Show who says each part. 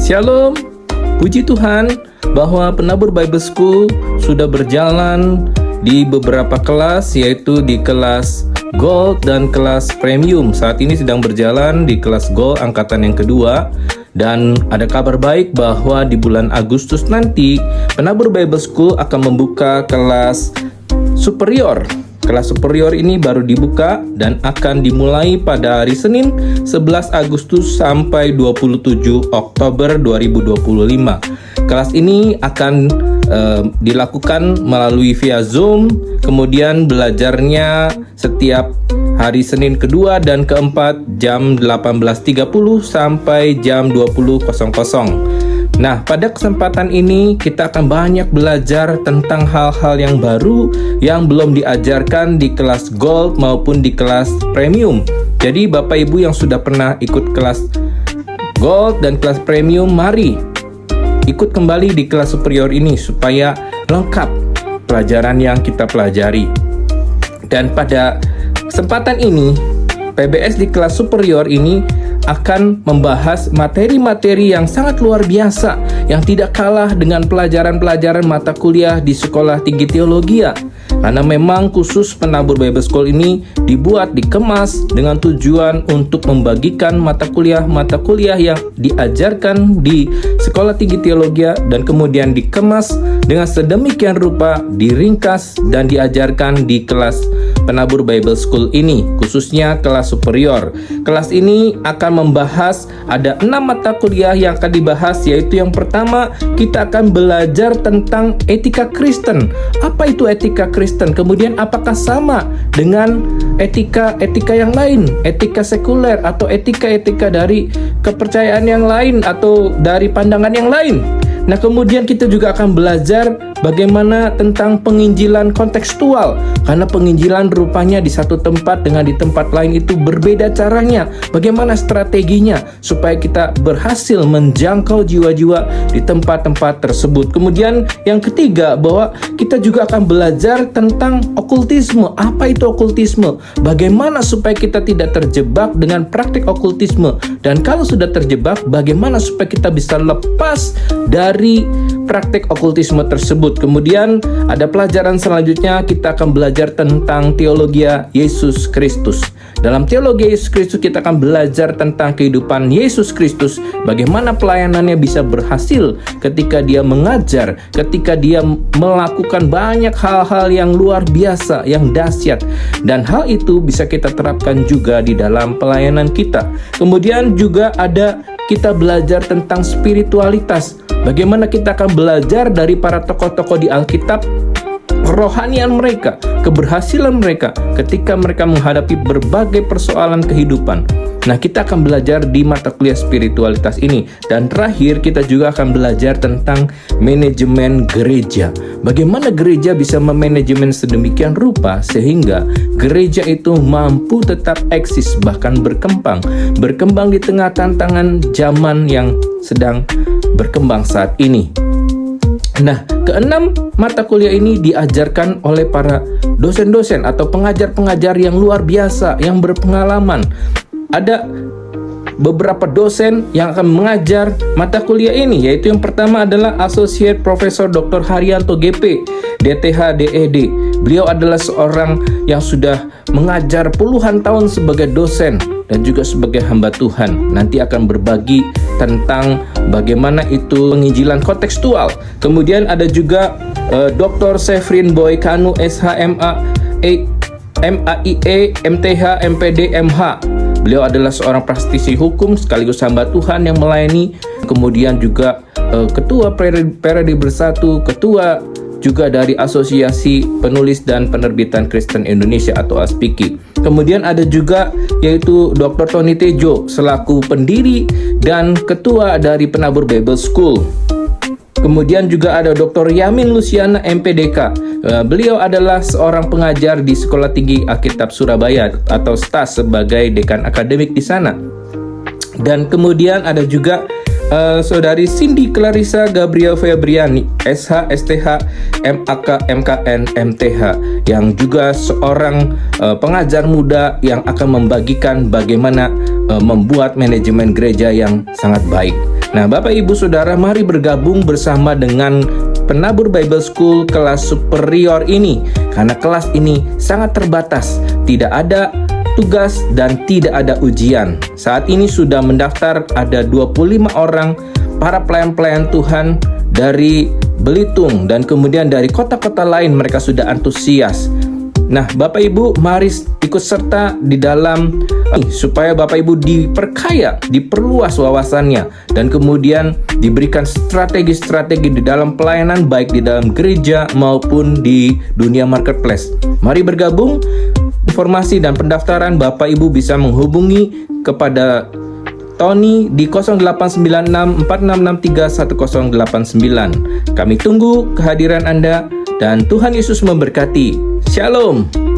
Speaker 1: Shalom, puji Tuhan bahwa Penabur Bible School sudah berjalan di beberapa kelas, yaitu di kelas Gold dan kelas Premium. Saat ini sedang berjalan di kelas Gold angkatan yang kedua. Dan ada kabar baik bahwa di bulan Agustus nanti Penabur Bible School akan membuka kelas superior. Kelas superior ini baru dibuka dan akan dimulai pada hari Senin 11 Agustus sampai 27 Oktober 2025. Kelas ini akan dilakukan melalui via Zoom, kemudian belajarnya setiap hari Senin kedua dan keempat jam 18.30 sampai jam 20.00. Nah, pada kesempatan ini kita akan banyak belajar tentang hal-hal yang baru yang belum diajarkan di kelas Gold maupun di kelas Premium. Jadi Bapak Ibu yang sudah pernah ikut kelas Gold dan kelas Premium, mari ikut kembali di kelas superior ini supaya lengkap pelajaran yang kita pelajari. Dan pada kesempatan ini, PBS di kelas superior ini akan membahas materi-materi yang sangat luar biasa yang tidak kalah dengan pelajaran-pelajaran mata kuliah di Sekolah Tinggi Teologia. Karena memang khusus Penabur Bible School ini dibuat, dikemas dengan tujuan untuk membagikan mata kuliah yang diajarkan di Sekolah Tinggi Teologia dan kemudian dikemas dengan sedemikian rupa, diringkas dan diajarkan di kelas Penabur Bible School ini, khususnya kelas superior. Kelas ini akan membahas ada 6 mata kuliah yang akan dibahas, yaitu yang pertama kita akan belajar tentang etika Kristen. Apa itu etika Kristen? Kemudian apakah sama dengan etika yang lain, etika sekuler atau etika dari kepercayaan yang lain atau dari pandangan yang lain? Nah, kemudian kita juga akan belajar bagaimana tentang penginjilan kontekstual, karena penginjilan rupanya di satu tempat dengan di tempat lain itu berbeda caranya. Bagaimana strateginya supaya kita berhasil menjangkau jiwa-jiwa di tempat-tempat tersebut. Kemudian yang ketiga, bahwa kita juga akan belajar tentang okultisme. Apa itu okultisme? Bagaimana supaya kita tidak terjebak dengan praktik okultisme, dan kalau sudah terjebak, bagaimana supaya kita bisa lepas dari praktik okultisme tersebut. Kemudian ada pelajaran selanjutnya, kita akan belajar tentang teologi Yesus Kristus. Dalam teologi Yesus Kristus kita akan belajar tentang kehidupan Yesus Kristus, bagaimana pelayanannya bisa berhasil ketika dia mengajar, ketika dia melakukan banyak hal-hal yang luar biasa, yang dahsyat, dan hal itu bisa kita terapkan juga di dalam pelayanan kita. Kemudian juga ada kita belajar tentang spiritualitas. Bagaimana kita akan belajar dari para tokoh-tokoh di Alkitab, kerohanian mereka, keberhasilan mereka ketika mereka menghadapi berbagai persoalan kehidupan. Nah, kita akan belajar di mata kuliah spiritualitas ini. Dan terakhir, kita juga akan belajar tentang manajemen gereja. Bagaimana gereja bisa memanajemen sedemikian rupa sehingga gereja itu mampu tetap eksis, bahkan berkembang di tengah tantangan zaman yang sedang berkembang saat ini. Nah, keenam mata kuliah ini diajarkan oleh para dosen-dosen atau pengajar-pengajar yang luar biasa, yang berpengalaman. Ada beberapa dosen yang akan mengajar mata kuliah ini, yaitu yang pertama adalah Associate Professor Dr. Haryanto GP, DTH DED. Beliau adalah seorang yang sudah mengajar puluhan tahun sebagai dosen dan juga sebagai hamba Tuhan. Nanti akan berbagi tentang bagaimana itu penginjilan kontekstual. Kemudian ada juga Dr. Sefrin Boy Kanu SHMA MAIE MTH MPD MH. Beliau adalah seorang praktisi hukum sekaligus hamba Tuhan yang melayani. Kemudian juga ketua Periode Bersatu, ketua juga dari Asosiasi Penulis dan Penerbitan Kristen Indonesia atau ASPIKI. Kemudian ada juga yaitu Dr. Tony Tejo selaku pendiri dan ketua dari Penabur Bible School. Kemudian juga ada Dr. Yamin Luciana MPDK. Beliau adalah seorang pengajar di Sekolah Tinggi Alkitab Surabaya atau STAS sebagai dekan akademik di sana. Dan kemudian ada juga Saudari Cindy Clarissa Gabriel Febriani SH STH MAK MKN MTH, yang juga seorang pengajar muda yang akan membagikan bagaimana membuat manajemen gereja yang sangat baik. Nah, Bapak Ibu Saudara, mari bergabung bersama dengan Penabur Bible School kelas superior ini, karena kelas ini sangat terbatas, tidak ada tugas dan tidak ada ujian. Saat ini sudah mendaftar ada 25 orang para pelayan-pelayan Tuhan dari Belitung dan kemudian dari kota-kota lain, mereka sudah antusias. Nah, Bapak Ibu, mari ikut serta di dalam supaya Bapak Ibu diperkaya, diperluas wawasannya, dan kemudian diberikan strategi-strategi di dalam pelayanan, baik di dalam gereja maupun di dunia marketplace. Mari bergabung. Informasi dan pendaftaran Bapak Ibu bisa menghubungi kepada Tony di 089646631089. Kami tunggu kehadiran Anda dan Tuhan Yesus memberkati. Shalom.